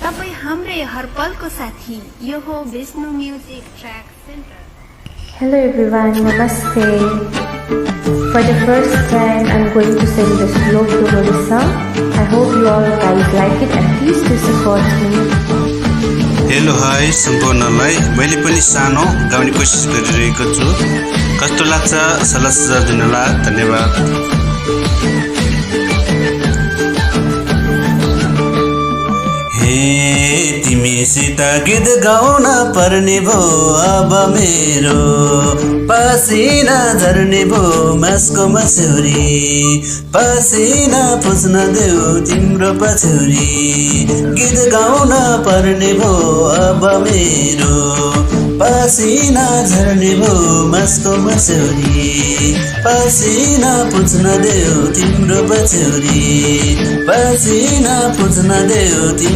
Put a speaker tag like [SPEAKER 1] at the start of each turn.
[SPEAKER 1] तपाईं हाम्रै हरपलको साथी यो हो Vishnu music track centre.
[SPEAKER 2] Hello everyone, Namaste. For the first time, I'm going to sing the Slok Domoli song. I hope you all guys like it and please do support me.
[SPEAKER 3] Hello hi सम्पूर्णलाई मैले पनि सानो गाउने कोसिस गरिरहेको छु। कस्तो लाग्छ सल्लाह सुझाव दिनलाई धन्यवाद। तिमीसित गीत गाउन पर्ने भो अब मेरो पसिना झर्ने भो मासको मस्यौरी पसिना पुज्न देऊ तिम्रो पछौरी गीत गाउन पर्ने भो अब मेरो पसिना झर्ने भो मासको मस्यौरी पसिना पुज्न देऊ तिम्रो पछौरी पसिना पुज्न देऊ